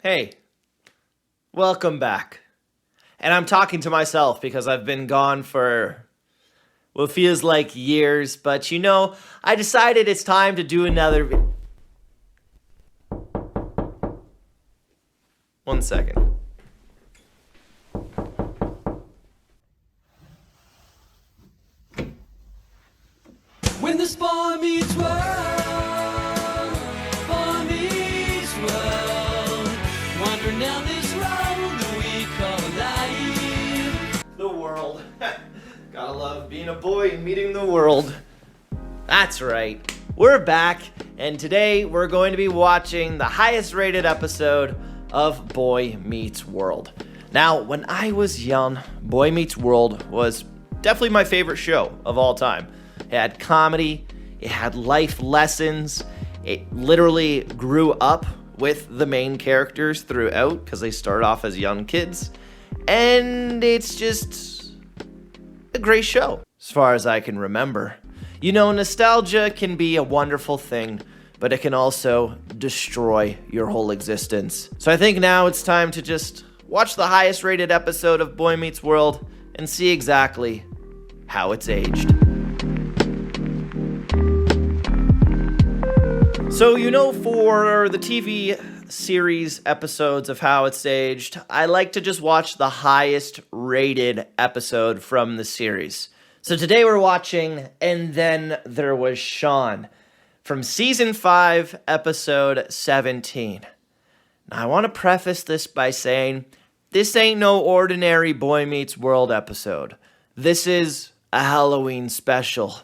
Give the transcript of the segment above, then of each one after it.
Hey, welcome back. And I'm talking to myself because I've been gone for what feels like years, but I decided it's time to do another 1 second. When this boy meets world, wandering down this road that we call life. The world. Gotta love being a boy and meeting the world. That's right. We're back, and today we're going to be watching the highest rated episode of Boy Meets World. Now, when I was young, Boy Meets World was definitely my favorite show of all time. It had comedy, it had life lessons, it literally grew up with the main characters throughout because they start off as young kids, and it's just a great show as far as I can remember. Nostalgia can be a wonderful thing, but it can also destroy your whole existence. So I think now it's time to just watch the highest rated episode of Boy Meets World and see exactly how it's aged. So, for the TV series episodes of How It's Aged, I like to just watch the highest rated episode from the series. So today we're watching And Then There Was Sean from Season 5, Episode 17. Now, I want to preface this by saying, this ain't no ordinary Boy Meets World episode. This is a Halloween special.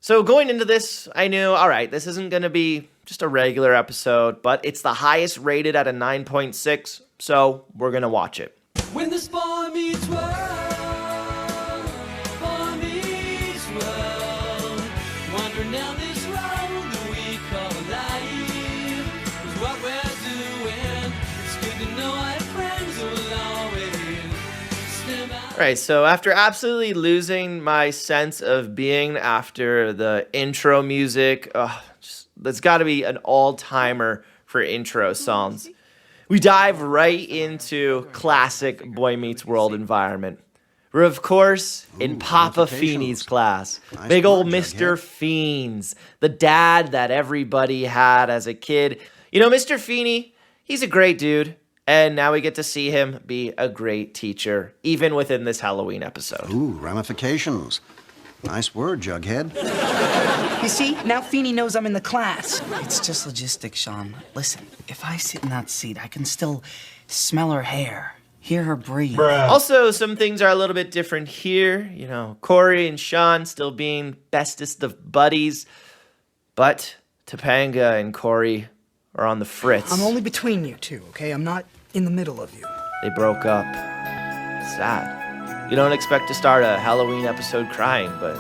So going into this, I knew, alright, this isn't going to be just a regular episode, but it's the highest rated at a 9.6, so we're going to watch it. When this boy meets world, wandering down this road that we call life. 'Cause what we're doing, it's good to know our friends will always stand by. Alright, so after absolutely losing my sense of being after the intro music, that's got to be an all-timer for intro songs. We dive right into classic Boy Meets World environment. We're, of course, in Papa Feeney's class. Big old Mr. Fiends, the dad that everybody had as a kid. Mr. Feeney, he's a great dude. And now we get to see him be a great teacher, even within this Halloween episode. Ooh, ramifications. Nice word, Jughead. You see, now Feeney knows I'm in the class. It's just logistics, Sean. Listen, if I sit in that seat, I can still smell her hair, hear her breathe. Also, some things are a little bit different here. Corey and Sean still being bestest of buddies. But Topanga and Corey are on the fritz. I'm only between you two, okay? I'm not in the middle of you. They broke up. Sad. You don't expect to start a Halloween episode crying, but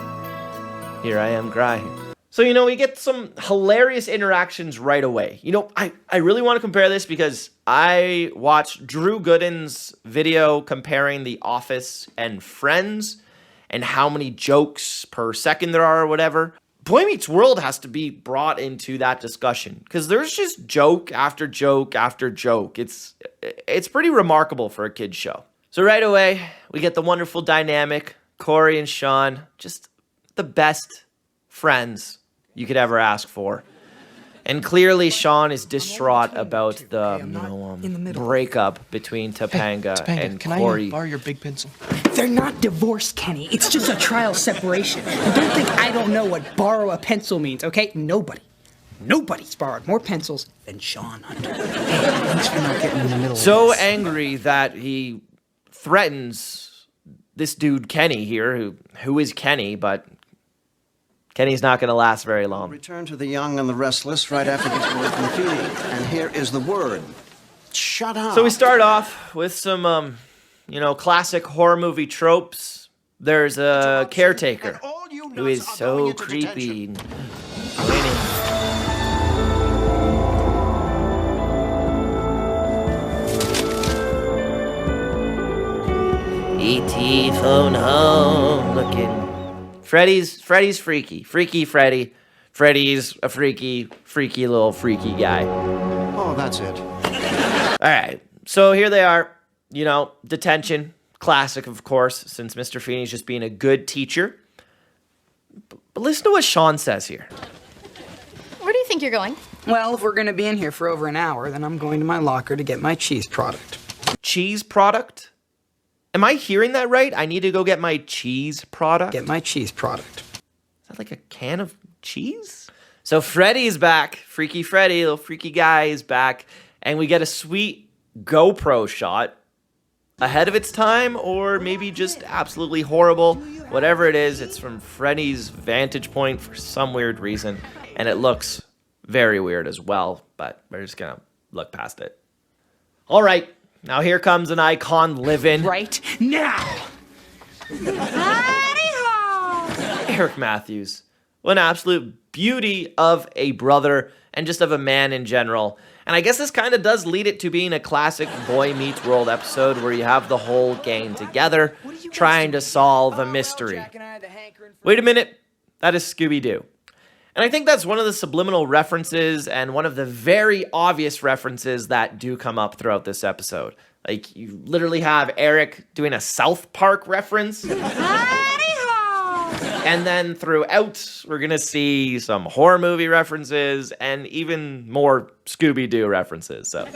here I am crying. So, we get some hilarious interactions right away. I really want to compare this because I watched Drew Gooden's video comparing The Office and Friends and how many jokes per second there are or whatever. Boy Meets World has to be brought into that discussion because there's just joke after joke after joke. It's pretty remarkable for a kid's show. So right away, we get the wonderful dynamic, Corey and Sean, just the best friends you could ever ask for. And clearly Sean is distraught about the breakup between Topanga and Corey. Can I borrow your big pencil? They're not divorced, Kenny. It's just a trial separation. And don't think I don't know what borrow a pencil means, okay? Nobody's borrowed more pencils than Sean Hunter. Hey, thanks for not getting in the middle So of this. angry that he threatens this dude Kenny here, who is Kenny, but Kenny's not going to last very long. Return to the young and the restless right after he gets away from Feeney. And here is the word. Shut up. So we start off with some, classic horror movie tropes. There's a caretaker who is so creepy and winning. E.T. phone home looking. Freddy's freaky. Freaky Freddy. Freddy's a freaky little freaky guy. Oh, that's it. All right, so here they are, detention, classic, of course, since Mr. Feeney's just being a good teacher. But listen to what Sean says here. Where do you think you're going? Well, if we're gonna be in here for over an hour, then I'm going to my locker to get my cheese product. Cheese product? Am I hearing that right? I need to go get my cheese product? Get my cheese product. Is that like a can of cheese? So Freddy's back. Freaky Freddy, little freaky guy, is back. And we get a sweet GoPro shot. Ahead of its time, or maybe just absolutely horrible. Whatever it is, it's from Freddy's vantage point for some weird reason. And it looks very weird as well, but we're just gonna look past it. All right, now here comes an icon living. Right now! Eric Matthews. What an absolute beauty of a brother and just of a man in general. And I guess this kind of does lead it to being a classic Boy Meets World episode where you have the whole gang together trying to solve a mystery. Wait a minute, that is Scooby-Doo. And I think that's one of the subliminal references and one of the very obvious references that do come up throughout this episode. Like, you literally have Eric doing a South Park reference. And then throughout, we're going to see some horror movie references and even more Scooby-Doo references. So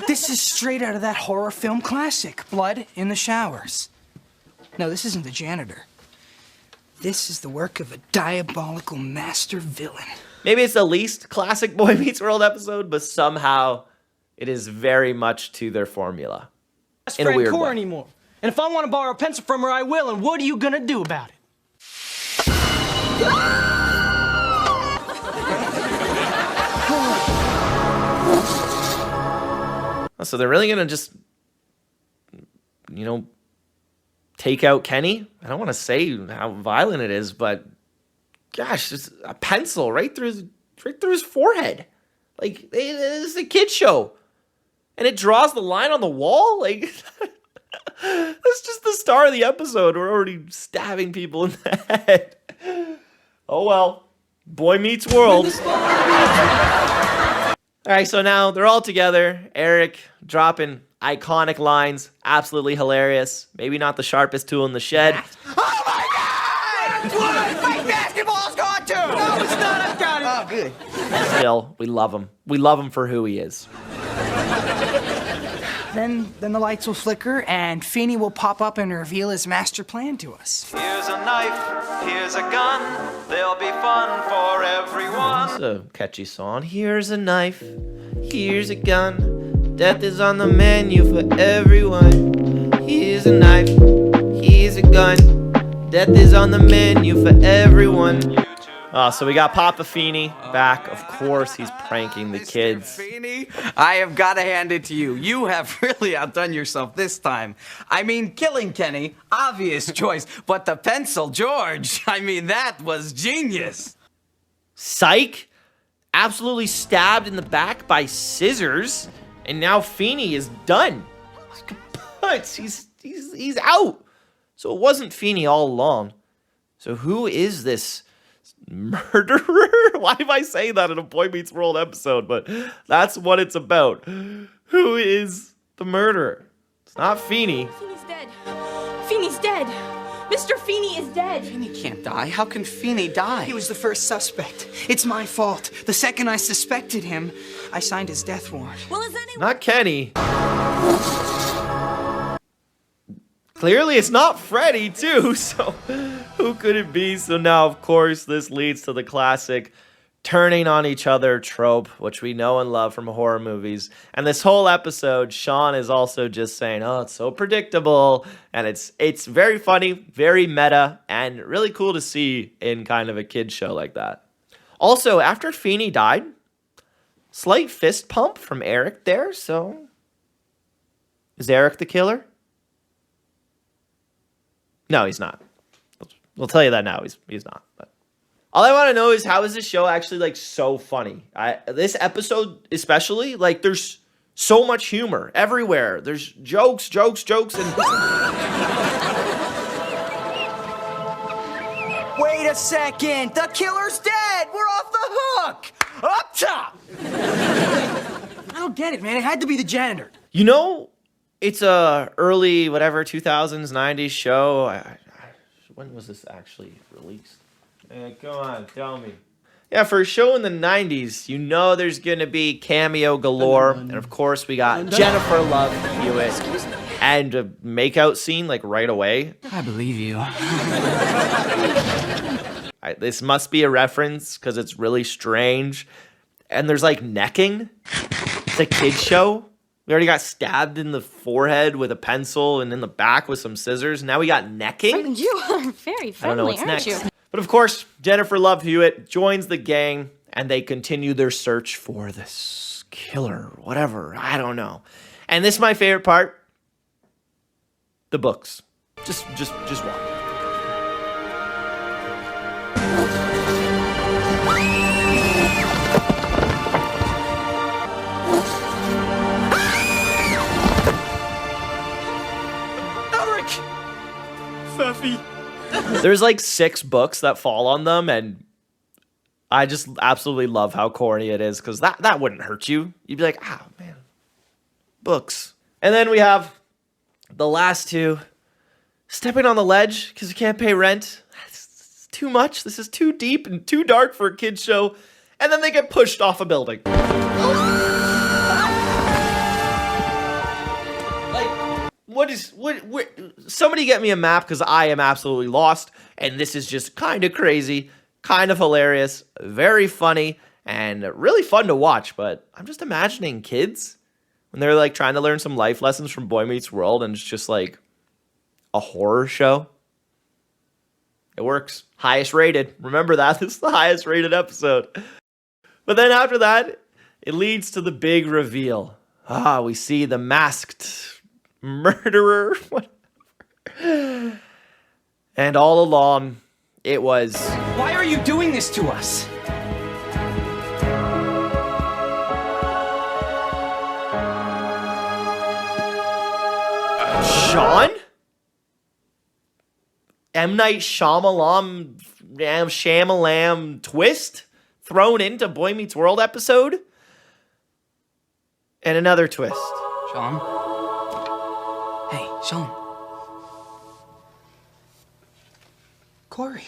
This is straight out of that horror film classic, Blood in the Showers. No, this isn't the janitor. This is the work of a diabolical master villain. maybe it's the least classic Boy Meets World episode, but somehow it is very much to their formula. In a weird way. Anymore. And if I want to borrow a pencil from her, I will. And what are you gonna do about it? So they're really gonna just, take out Kenny? I don't want to say how violent it is, but gosh, just a pencil right through his forehead. Like, this is a kid show, and it draws the line on the wall. Like, that's just the star of the episode. We're already stabbing people in the head. Oh well, Boy Meets World. All right, so now they're all together. Eric dropping iconic lines, absolutely hilarious. Maybe not the sharpest tool in the shed. Oh my God! My basketball's gone too! No, it's not. I've got it. Oh, good. Still, we love him. We love him for who he is. Then the lights will flicker, and Feeney will pop up and reveal his master plan to us. Here's a knife, here's a gun, there'll be fun for everyone. It's a catchy song. Here's a knife, here's a gun. Death is on the menu for everyone. Here's a knife, here's a gun. Death is on the menu for everyone. So we got Papa Feeney back. Of course, he's pranking the kids. Feeney, I have got to hand it to you. You have really outdone yourself this time. I mean, killing Kenny, obvious choice, but the pencil, George, I mean, that was genius. Psych, absolutely stabbed in the back by scissors, and now Feeney is done. He's kaput. He's out. So it wasn't Feeney all along. So who is this murderer? Why am I saying that in a Boy Meets World episode? But that's what it's about. Who is the murderer? It's not Feeney. Feeney's dead. Feeney's dead. Mr. Feeney is dead. Feeney can't die. How can Feeney die? He was the first suspect. It's my fault. The second I suspected him, I signed his death warrant. Well, is anyone... Not Kenny. Clearly, it's not Freddy, too, so who could it be? So now, of course, this leads to the classic turning on each other trope, which we know and love from horror movies. And this whole episode, Sean is also just saying, oh, it's so predictable. And it's very funny, very meta, and really cool to see in kind of a kid's show like that. Also, after Feeney died, slight fist pump from Eric there, so is Eric the killer? No, he's not. We'll tell you that now. He's not. But all I want to know is, how is this show actually like so funny? This episode especially, like, there's so much humor everywhere. There's jokes, and Wait a second. The killer's dead. We're off the hook. Up top. I don't don't get it, man. It had to be the janitor. You know, it's a early, whatever, 2000s, 90s show. When was this actually released? Come on, tell me. Yeah, for a show in the 90s, you know there's going to be cameo galore. And of course, we got Jennifer Love Hewitt. And a makeout scene, like, right away. I believe you. This must be a reference, because it's really strange. And there's, like, necking. It's a kid's show. We already got stabbed in the forehead with a pencil and in the back with some scissors. Now we got necking? You are very I don't know friendly, what's aren't next. you? But of course, Jennifer Love Hewitt joins the gang, and they continue their search for this killer, whatever, I don't know. And this is my favorite part. The books. Just watch. Eric! Feffy. There's like 6 books that fall on them, and I just absolutely love how corny it is, because that wouldn't hurt you. You'd be like, oh, man. Books. And then we have the last 2. Stepping on the ledge because you can't pay rent. It's too much. This is too deep and too dark for a kid's show. And then they get pushed off a building. What, somebody get me a map, because I am absolutely lost, and this is just kind of crazy, kind of hilarious, very funny, and really fun to watch. But I'm just imagining kids when they're like trying to learn some life lessons from Boy Meets World, and it's just like a horror show. It works. Highest rated. Remember that. This is the highest rated episode. But then after that, it leads to the big reveal. We see the masked murderer. And all along, it was... Why are you doing this to us? Sean? M. Night Shyamalan twist thrown into Boy Meets World episode? And another twist. Sean? Hey, Sean. Corey.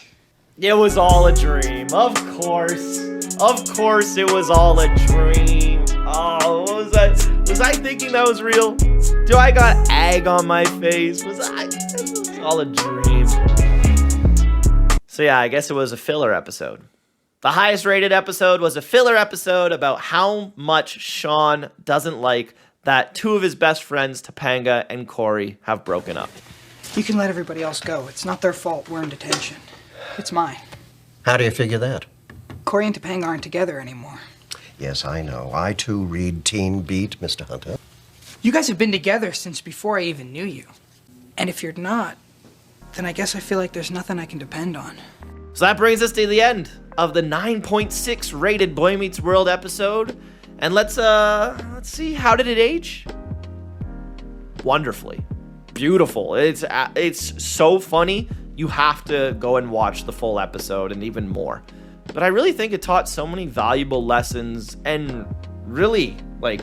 It was all a dream. Of course. Of course it was all a dream. Oh, what was that? Was I thinking that was real? Do I got egg on my face? It was all a dream. So yeah, I guess it was a filler episode. The highest rated episode was a filler episode about how much Sean doesn't like that 2 of his best friends, Topanga and Corey, have broken up. You can let everybody else go. It's not their fault we're in detention. It's mine. How do you figure that? Corey and Topanga aren't together anymore. Yes, I know. I, too, read Teen Beat, Mr. Hunter. You guys have been together since before I even knew you. And if you're not, then I guess I feel like there's nothing I can depend on. So that brings us to the end of the 9.6 rated Boy Meets World episode. And let's see, how did it age? Wonderfully. Beautiful. It's so funny. You have to go and watch the full episode and even more. But I really think it taught so many valuable lessons, and really, like,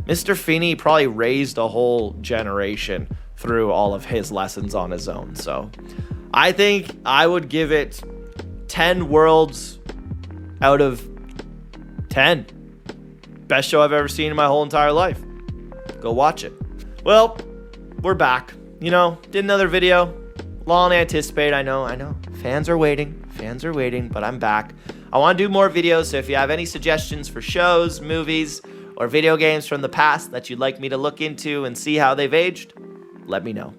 Mr. Feeney probably raised a whole generation through all of his lessons on his own. So I think I would give it 10 worlds out of 10. Best show I've ever seen in my whole entire life. Go watch it. Well, we're back. You know, did another video. Long anticipated, I know. Fans are waiting, but I'm back. I want to do more videos, so if you have any suggestions for shows, movies, or video games from the past that you'd like me to look into and see how they've aged, let me know.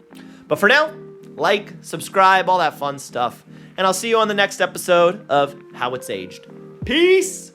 But for now, like, subscribe, all that fun stuff. And I'll see you on the next episode of How It's Aged. Peace!